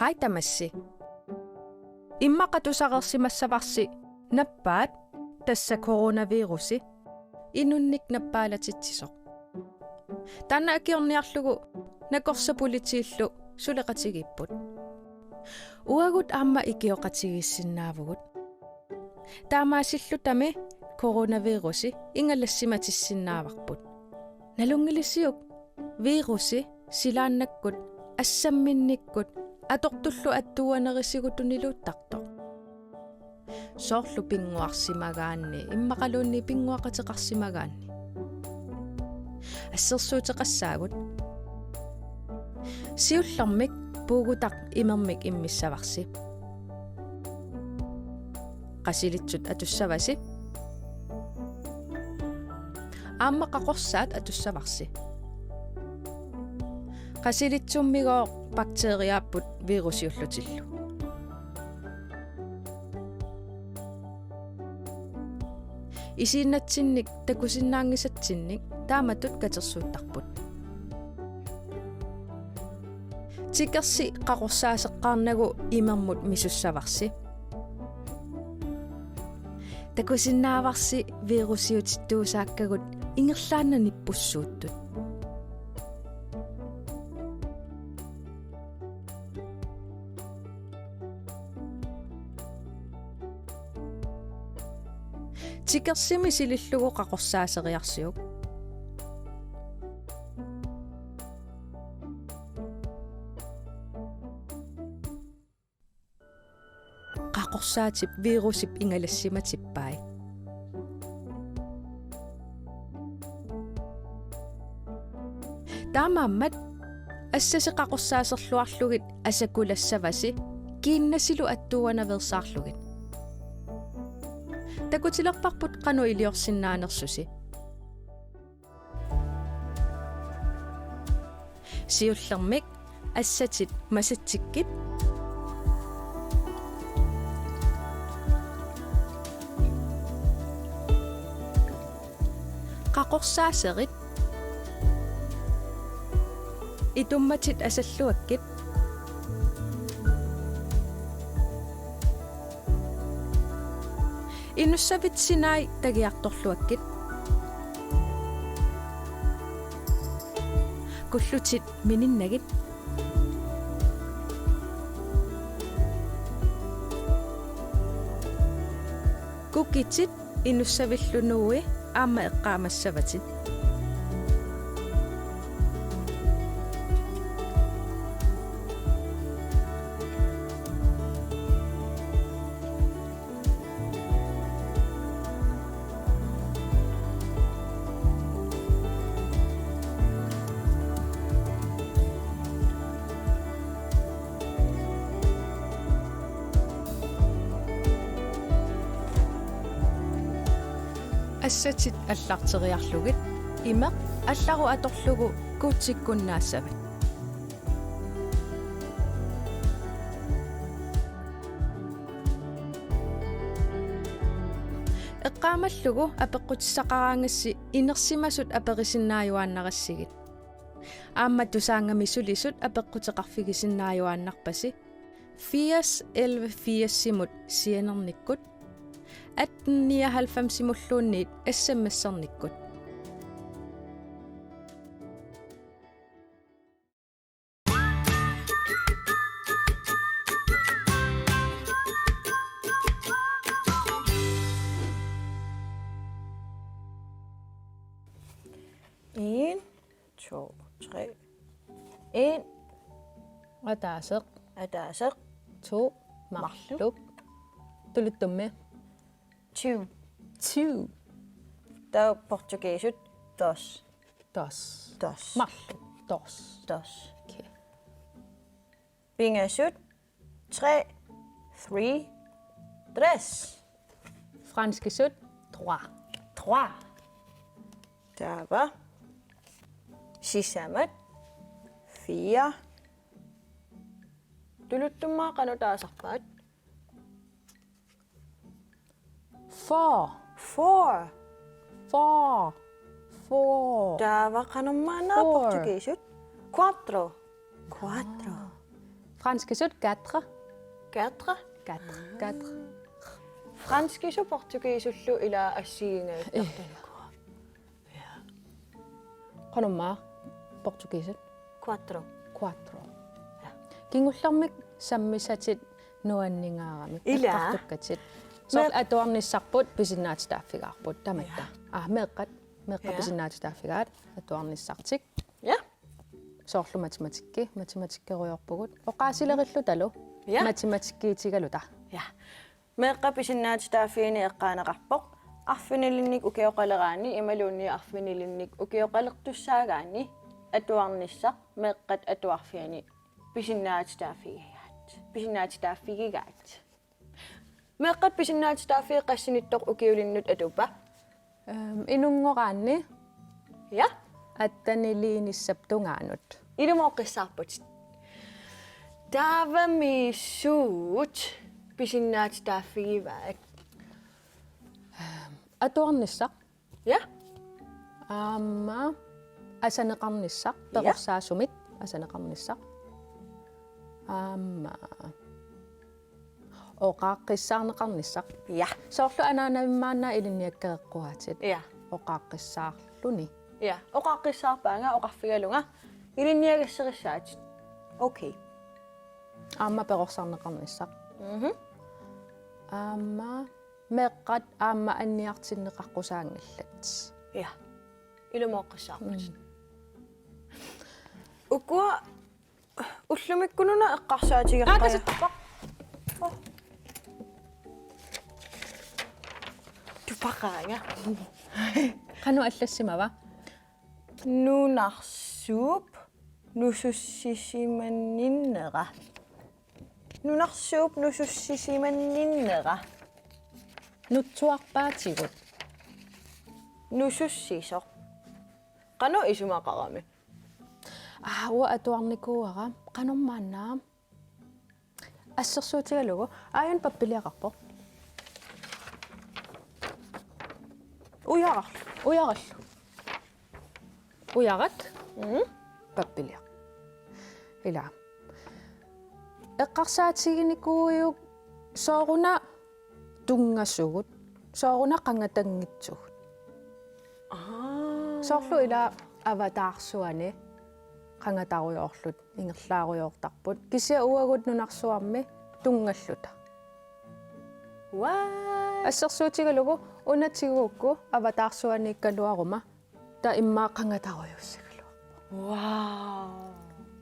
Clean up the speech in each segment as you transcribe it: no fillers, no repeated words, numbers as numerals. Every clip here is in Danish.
Hej tamassi. Immaqatusaqersimassavарси nappaat tassa coronavirusi inunnik nappaalatsitsisoq. Tanna akiorniarlugu nakorsapolitiillu suleqatigipput. Uagut aamma ikioqatigissinaavugut. Taamaasillu tami coronavirusi ingallassimatissinaavarput. Nalungilisiuk virusi silaannakkut assamminnikkut atortullu attuanerissigutuniluuttartoq. Soorlu pinguarsimagaanni immaqaluunni pinguaqateqarsimagaanni. Assersuuteqassaagut siullermik puugutaq imermik immissavarsi. Qasilitsut atussavasi. Aamma qaqorsaat atussavarsi. Qasilitsummigoq bakteriaapput virusiullutillu. Isiinnatsinnik takusinnaangisatsinnik taamatut katersuuttarput. Tikersi qaqorsaaseqqaarnagu imermut misussavarsi. Takusinnaavarsi virusiutittuusaakkagut ingerlaanna nippussuuttut. Tikersimi silillugu qaqorsaaseriarsiuk. Qaqorsaatip virusip ingalassimatippai. Taamaammat assasi qaqorsaaserluarlugit asakulassavasi kiinnasilu attuanaversaarlugit. Takutilerparput qanu iliorsinnaanersusi. Siullermik assatit masattikkit qaqorsaaserit itummatit asalluakkit Inussavitsinai tagiartorluakkit. Kullutit mininnagit. Kukitit inussavillunuui aamma eqqaamassavatit. Assatit allarteriarlugit imeq allaru atorlugu kuutsikkunnaassavit. Eqqaamallugu apeqqutissaqaraangassi inersimasut apeqisinnaajuaannarassigit. Aamma tusaangami sulisut apeqqutеқарфигисиннаажуааннарпаси 80 simut sienernikkut 1899 simulluunniit assammassernikkut. En, 2, 3. 1. Ataaseq. 2. Marluk. Tuluttumme. 2. 2. Der er portugisut. 2. 2. 2. Marluk. 2. 2. Okay. Bingasut. 3. 3. 3. Franskisut. 3. 3. Der var. Sisamat. 4. Tuluttummaa qanutaasarpaat. 4. 4. 4. 4. Der var qanummaanaa Four. portugisut. 4. 4. Franskisut 4. 4. 4. 4. Franskisu portugiisullu ila assigingaattartanukua. Qanumma portugisut 4. 4. Kingullarmik sammisatit nuanningaarami. Ila. Qartukkatit. Sol atuarnissarput pisinnaatitaafigaarput tamatta. Meeqqat pisinnaatitaafigaat atuarnissartik. Ja. Soorlu matematikkeruyorpugut. Oqaasilerillu talu. Ja. Matematikkiitigaluta. Ja. Meeqqa pisinnaatitaafiini eqqaanaqarpoq arfinilinnik ukioqaleraani imaluunni arfinilinnik ukioqalertussaagaani atuarnissaq meeqqat atuarfiani pisinnaatitaafigigaat. Meeqqat pisinnaatitaafigi qassinittoq ukiulinnut atupa. Inungoraanni Ja. attaniliinissaptungaanut. Ilumooqqissarput. Taavamiissuut pisinnaatitaafigivaak. Atuarnissaq. Ja. Asaneqarnissaq peqorsaasumit asaneqarnissaq. Oqaaqqissaarneqarnissaq. Ja. Soorlu anaanavimmaanna ilinniakkeeqquaatit. Ja. Oqaaqqissaarluni. Ja. Oqaaqqissaarpaanga oqarfigalunga ilinniagasserissaatit. Okay. Peqorsaarneqarnissaq. Mhm. Meeqqat anniartinneqarqusaangallat. Ja. Ilumooqqissarput. Ukua ullumikkununa eqqarsaatigerpaa. Tupaqaanga. Qanu allassimava. Nunarsuup nusussisimannera. Nunarsuup nusussisimannera. Nutsuarpaatigut. Nusussisoq. Qanu isumaqarami. Wa atuarnikuara qanummaannaa. Assersuutigalugu ayun pappiliaqarpoq. Ujarallu. Ujarat. Pappiliaq. Ila. Eqqarsaatiginikuuyuk sooruna tungassugut. Sooruna qangatangitsugut. Soorlu ila avataarsuani qangataruyorlut ingerlaaruyortarput. Kisia uagut nunarsuarmi tungalluta. What? Assersuutigalugu unatiguukku avataarsuaniikkaluaruma ta immaa qangataruyussigalu. Wow.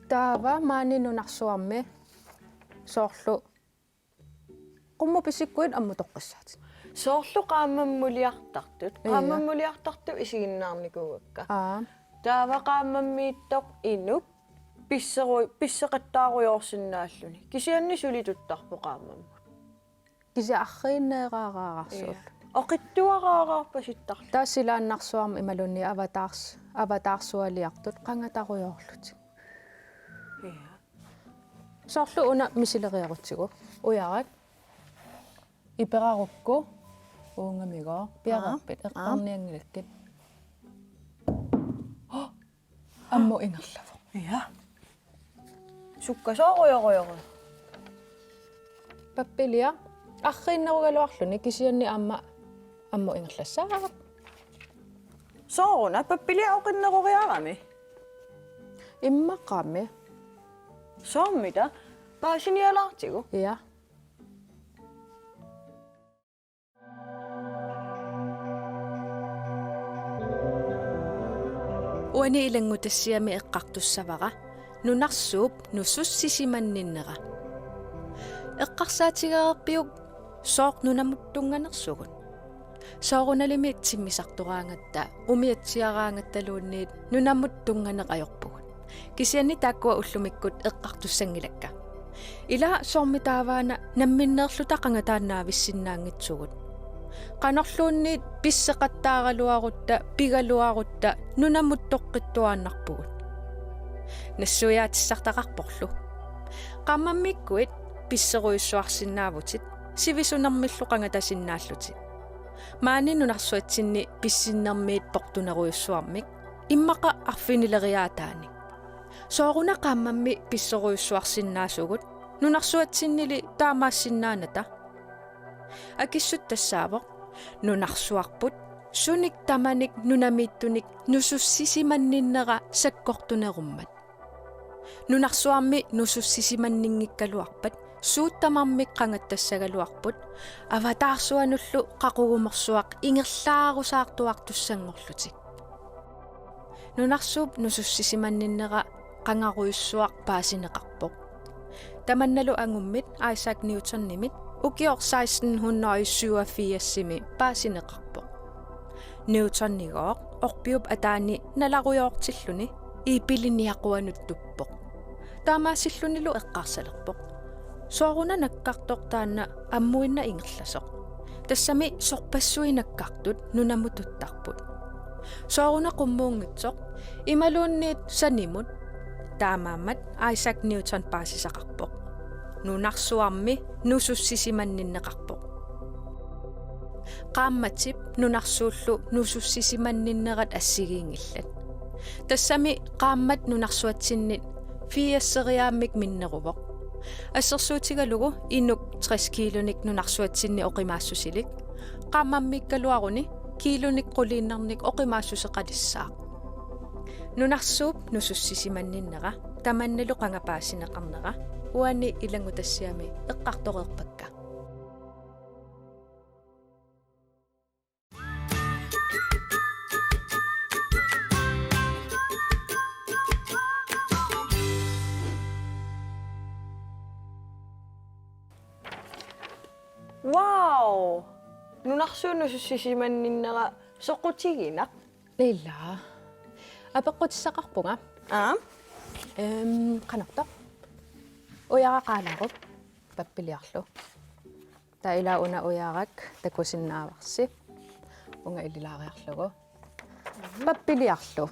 Taava maani nunarsuarmi soorlu qummu pisikkuit ammutoqqissaat. Soorlu qaamammuliartartut. Qaamammuliartartu isiginnaarnikuukka. Taava qaamammiittoq inup pisseqattaaruyorsinnaalluni. Kisianni sulituttarpu qaamammu. Kisia arriinneeraaraararsuul. Oqittuaraaraarpasittarlu. Taasilaannarsuarma imalunni avataarsualiartut qangataruyorlut. Ja. Soorlu una misileriarutsigu ujarat iperarukku uungamigo piararpit eqqarniangilakkit. Ammu ingerlavu. Ja. Sukkasaaruyoruyoru. Pappilia arriinnerugaluarluni kisianni ammu ingerlassaaq. Sooruna pappilia oqinneruriarami. Immaqami. Soommita paasinialaartigu. Ja. Uani ilangutassiami eqqartussavara nunarsuup nusussisimanninnera. Eqqarsaatigeerpiuk sooq nunamuttunganersugut. Soorunalimi itsimmisarturaangatta umiatsiaraangattaluunniit nunamuttunganeqajorpugut. Kisianni taakkua ullumikkut eqqartussangilakka. Ila soormitaavaana namminneerluta qangataannaavissinnaangitsugut. Qanorluunniit pisseqattaaraluarutta pigaluarutta nunamuttoqqittuaannarpugut. Nassuyaatissartaqarporlu. Qammammikkuit pisseruissuarsinnaavutit sivisunermillu qangatasinnaallutit. Maani nunarsuatsinni pissinnermiit portuneruissuarmik immaqa arfinileriaataani. Sooruna qammammi pissoruissuarsinnaasugut nunarsuatsinnili taamaassinnaanata. Akissut tassaavoq nunarsuarput sunik tamanik nunamiittunik nusussisimanninnera sakkortunerummat. Nunarsuarmi nusussisimanninngikkaluarpat suuttamarmik qangattassagaluarput avataarsuanullu qaqugumorsuaq ingerlaarusaartuartussangorlutik. Nunarsuup nusussisimanninnera qangaruissuaq paasineqarpoq. Tamannalu angummit Isaac Newton-nimit ukior 1687-simi paasineqarpoq. Newton-nigooq orpiup ataani nalarujoortilluni iipiliniaquanuttuppoq. Taamaassillunilu eqqarsalerpoq. Sooruna nakkartoq taanna ammuinna ingerlasoq. Tassami sorpassuinakkartut nunamututtarput. Sooruna qummuungitsoq imaluunniit sanimut taamaammat Isaac Newton paasisaqarpoq. Nunarsuarmi nusussisimanninneqarpoq. Qaammatip nunarsuullu nusussisimanninnerat assigiingillat. Tassami qaammat nunarsuatsinnit fiasseriaammik minneruvoq. Assersuutigalugu inuk 60 kilonik nunarsuatsinni oqimaassusilik. Qaammammikkaluaruni kilonik quliinnarnik oqimaassuseqalissaaq. Nunarsuup nusussisimanninnera tamannalu qangapaasineqarnera uani ilangutassiami eqqartoreerpakka. Wow! Nunarsuunusussisimanninnera soqutiginaq. Illa. Apeqqutissaqarpunga. Qanartoq. Uyaraqaalarup pappiliarlu. Ta ilauna uyarak takusinnaavarsi. Unga ililaariarlugu. Pappiliarlu.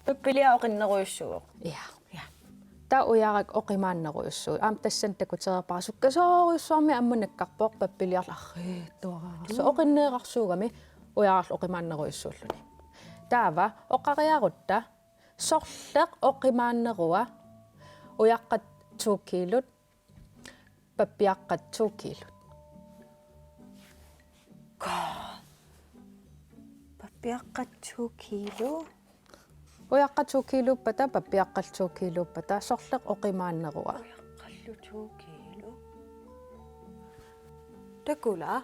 Pappiliaoqinneruissugoq. Ja. Ta uyarak oqimaanneruissu. Tassan takuterapasukkasoorussuarmi ammunakkarpoq pappiliarlu arriittuaraasu. Oqinneeqarsuugami uyaral oqimaanneruissuulluni. Taava oqariarutta sorleq oqimaannerua uyaqqat 2 kilut pappiaqqat 2 kilut. Pappiaqqat 2 kilo. Uyaqqat 2 kiluppata pappiaqqat 2 kiluppata sorleq oqimaannerua. Uyaqqallu 2 kilo. Takula.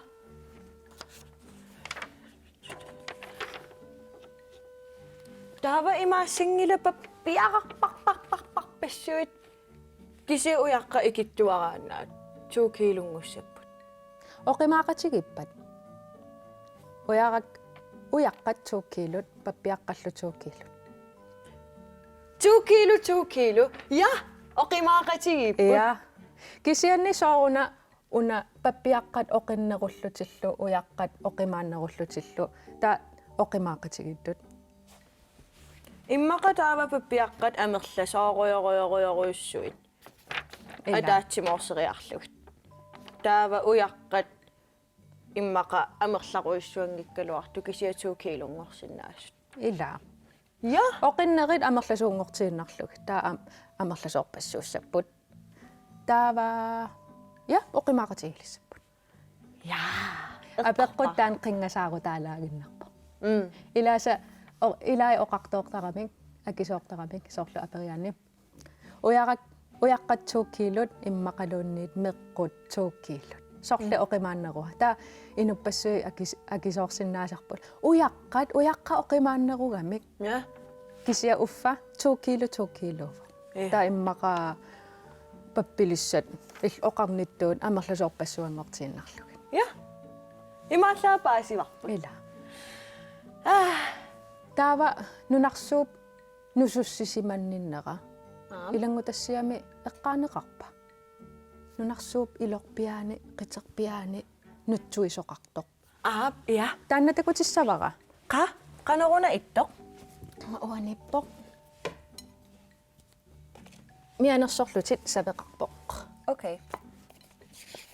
Taava imaassingila pappiaqarparparparpar passuit kisi uyaqqa ikittuaraannaat 2 kilungussaput. Oqimaaqatigippat. Uyaqqat 2 kilut pappiaqqallu 2 kilut. 2 kilo. Ja, oqimaaqatigippat. Ja. Kisianni sooruna una pappiaqqat oqinnerullutillu uyaqqat oqimaannerullutillu ta oqimaaqatigittut. Immaqa taava pappiaqqat amerlasoorujorujoruissuit. Ataatsimorseriarlugut. Taava uyaqqat immaqa amerlaruissuangikkaluartu kisia 2 kilungorsinnaasut. Illa. Ja, Oqinnerit amerlasuungortiinnarlug. Ta amerlasoorpassuussapput. Taava ja oqimaaqatigilissaput. ja. Apeqquttaan qingasaarutalaaginnarpo. Ilai oqartoortaramik akisoortaramik soorlu aperianni. Uyaqqat 2 kilut immaqaluunniit meqqut 2 kilut. Sorle oqimaannerua. Ta inuppassui akisoorsinnaasarput. Uyaqqa oqimaannerugamik. Ja. Kisia uffa 2 kilo. Ta immaqa pappilissat oqarnittuun amerlasoorpassuangortiinnarlug. Ja. Imaallaapaassivarput. Ila. Taava nunarsuup nusussisimanninnera. Ilangutassiami eqqaaneqarpa. Nunarsuup ilorpiaani, qiterpiaani, nutsuisoqartoq. Ja. Taanna takutissavara. Qaneruna ittoq. Ma uanippoq. Mianersorlutit saveqarpoq. Okay.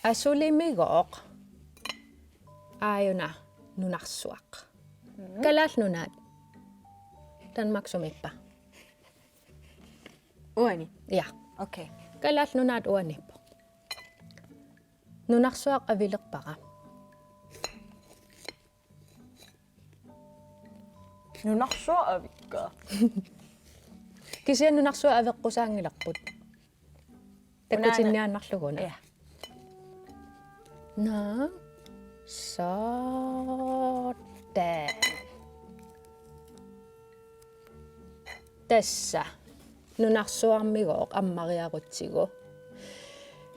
Asulimigoq. Ayuna nunarsuaq. Kalaal nunaat. Danmarksumippa. Uani. Ja. Okay. Kalal nunaat uanippo. Nunarsuaq avilerpaqa. Nunarsua avikka. Kisian nunarsuaq aveqqusaangilarput. Takkutinniaannarluguna. Ja. Na. Sådan. Tässä. Nunarsuarmigooq ammariarutsigu.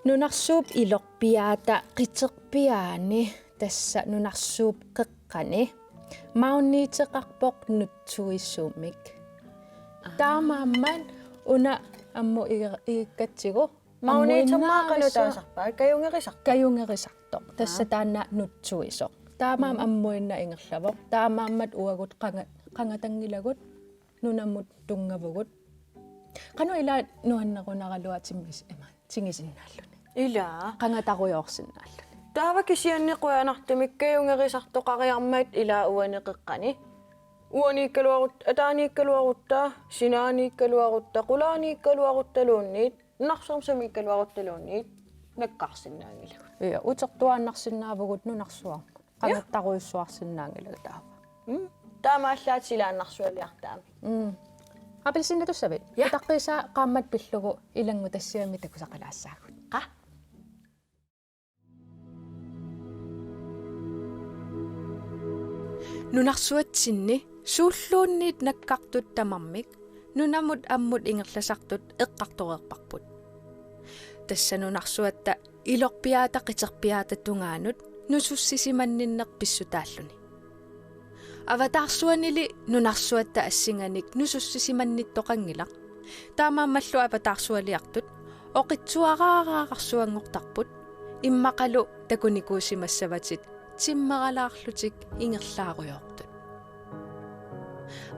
Nunarsuup ilorpiaata qiterpiaani. Tässä nunarsuup qeqqani. Maunniiteqarpoq nutsuissuumik. Taamaamman una ammu igikkatsigu. Mauniitammaa kalutaasarpaa Kajungerisartoq. Tässä taanna nutsuisoq. Taamaam ammuinna ingerlavoq. Taamaammat uagut qangatangilagut. Nunammut tungavugut. Qanu ila nuannaqunaraluatimbis ima tingisinnaalluni. Ilaa. Qangataruyorsinnaalluni. Taava kisianniquanartamik kayungerisartoqariarmait ila uaniqeqqani. Uaniikkaluarut ataaniikkaluaruttaa sinaaniikkaluaruttaa qulaaniikkaluaruttaluunniit narsorsamikkaluaruttaluunniit nakkarsinnaangilagu. Ja utertuannarsinnaavugut nunarsuarma. Qangattaruissuarsinnaangilagu taava. Taamaallaat silaannarsualiartaami. Apelsinnatusavit. Ja. Taqqisa qaammat pillugu ilangu tassiami takusaqalaassaagut. Qa? Nunarsuatsinni suulluunniit nakkartut tamarmik nunamut ammut ingerlasartut eqqartoreerparput. Tässä nunarsuatta ilorpiaata qiterpiaata tungaanut nusussisimanninnerpissutaalluni. Avatarsuanili nunarsuatta assinganik nusussisimannittoqangilaq. Taamaammallu avatarsualiartut oqitsuaraaraaqarsuangortarput immaqalu takunikuusimassavatit timmeralaarlutik ingerlaaruyortut.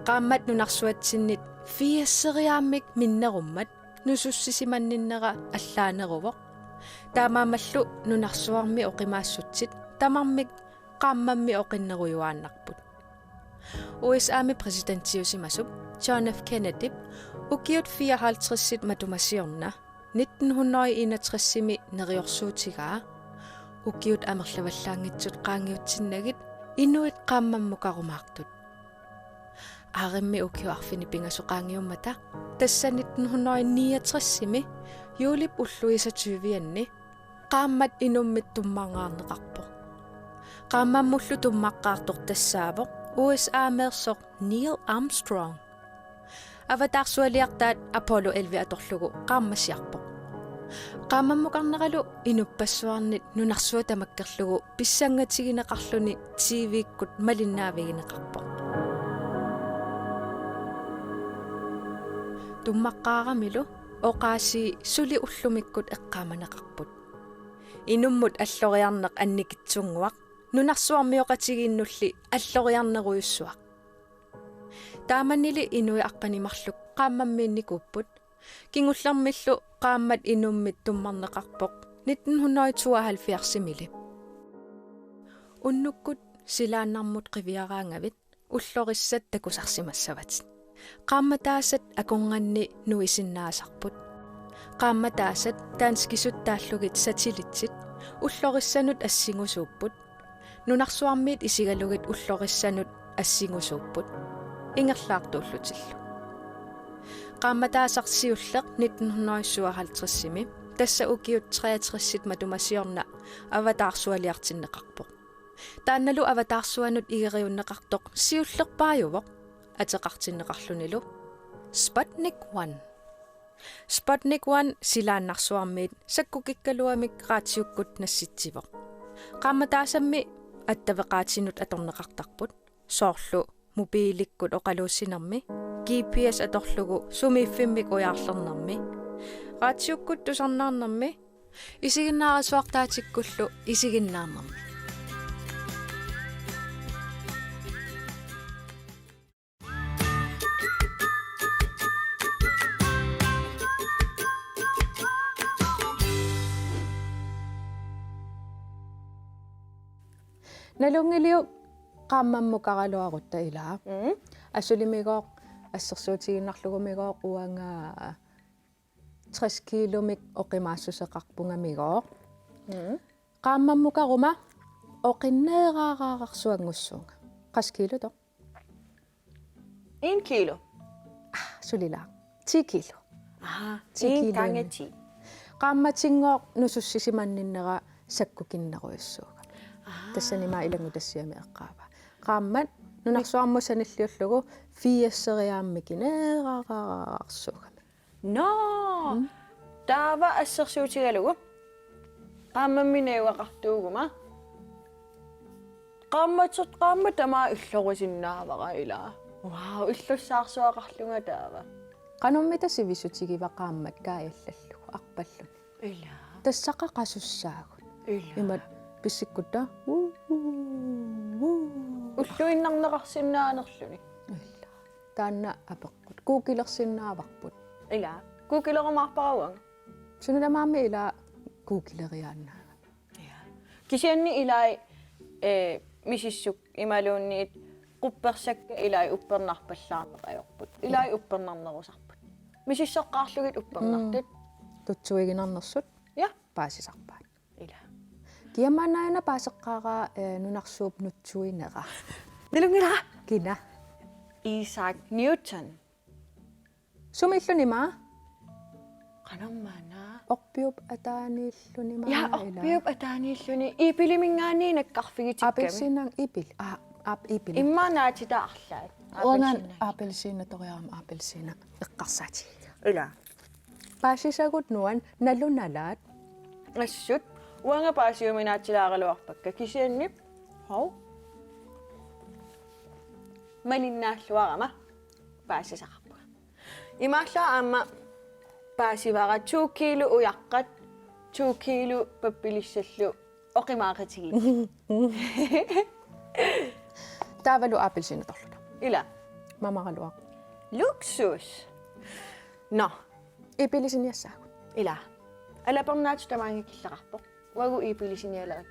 Qaammat nunarsuatsinnit fiasseriaammik minnerummat nusussisimanninnera allaaneruvoq. Taamaamallu nunarsuarmi oqimaassutsit tamarmik qaammammi oqinnerujuaannarput. USAmi præsidentiusimassup John F. Kennedy ukiut 54 matumasiorna 1961 neriorsuutigaa ukiut amerlavallaangitsut qaangiutsinnagit inuit qaammammukarumaartut. Aarimmi ukiuarfini pingasoqaangiummata tassa 1969 juulip ulluisatyvianni qaammat inummit tummaangaarneqarpoq. Qaammamullu tummaqqaartoq tassaavoq USA-mersoq Neil Armstrong. Avatarsualiartaat Apollo 11 atorlugu qaammassiarpoq. Qaamammuqarneralu inuppassuarnit nunarsuatamakkerlugu pissangatigineqarluni TV-kkut malinnaavigineqarpoq. Tummaqqaaramilu oqaasi suli ullumikkut eqqaamaneqarput. Inummut alloriarneq annikitsunguaq nunarsuarmioqatiginnulli alloriarneruyussuaq. Taamannili inui arpanimarluk qaammammiinnikuupput kingullermillu qaammat inummit tummarneqarpoq 1972 unnukkut silaannarmut qiviaraangavit ullorissat takusarsimassavat. Qaammataasat akonganni nuisinnaasarput. Qaammataasat taanskisuttaallugit satellitsit ullorissanut assingusuupput. Nunarsuarmiit isigalugit ullorissanut assingusuupput. Ingerlaartuullutillu. Qaammataasarsiulleq 1957 tassa ukiut 63 matumasiorna avatarsualiartinneqarpoq. Taannalu avatarsuanut igeriunneqartoq siullerpaajuvoq ateqartinneqarlunilu Sputnik 1. Sputnik 1 silaannarsuarmiit sakkukikkaluamik raatiukkut nassitsivoq. Qaamataasammi attavaqaatinut atorneqartarput soorlu mobiilikkut oqaluussinermi GPS atorlugu sumiiffimmik ujaarlernermi raatiukkut tusarnaarnermi isiginnaarasuartaatikkullu isiginnaarnermi. Nalungiliu qaammammuqaraluarutta ilaa asulimigoq ассерсуутигиннарлугумигоо уангаа 60 киломик оқимаассусеқарпунгамигоо qaammammukaquma oqinneeraaраақарсуангуссуунга 60 кило то 1 kilo. сулилаа 10 кило Aha, 10 1 gange kilo. 10. qaammatsinngoo nusussisimanninnera sakkukinneruissuuga тассанима илангу тассиами эққаава qaammat нунарсуармусаниллиуллугу фиассериааммикинеераараарсуугами No! Taava assersuutigalugu. Qaamammineewaqartuuguma. Qaamma tamaa illorisinnaawaqa ilaa. Wow, illussaarsuaqarlunga taava. qanumita sivissutigiva qaammat kaajallallugu arpallun Ilaa. тассаqa qasussaagut Ilaa. имат писсиккута Ulluinnarneqarsinnaanerluni. илла таанна апеққут куукилерсиннааварпут Ilaa. Kukiloqamaarparawang. сунуламаами ила куукилериааннаа Kisianni ilai misissuk imaluunniit quppersakka ilai uppernarpallaarneqajorput. Ilai uppernarnerusarput. Misisseqqaarlugit uppernartut. тутсуигинарнерсут Ja. паасисарпаат Ila. киамаанаана паасеққараа нунарсууп нутсуинера Nilungila. кина Isaac Newton. сумиллунима Qanammana. орпиуп атаанииллунима Ja, oppiup ataaniilluni ipilimingaani nakkarfigitikkami. апельсинан ипил ап ипил Immaanaatita arlaat. уанган апельсина ториарам апельсина эққарсаати Ila. паасисагут нуан налуналаат Assut. Uanga paasiuminaatilaaqaluarpakka kisianni. Hau. Malinnaаллуарама паасисақарпа. Имааллаа аама паасивара 2 kilo уяққат 2 kilo паппилиссаллу оқимаақатиги. таавалу апельсина торлута Ила. мамаралуа Luksus. No. ипилисиниассаагут Ila. Alapernaat tamaangikillaqarpoq. Wagu ipilisiниалерат.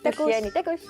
Takus. Takus.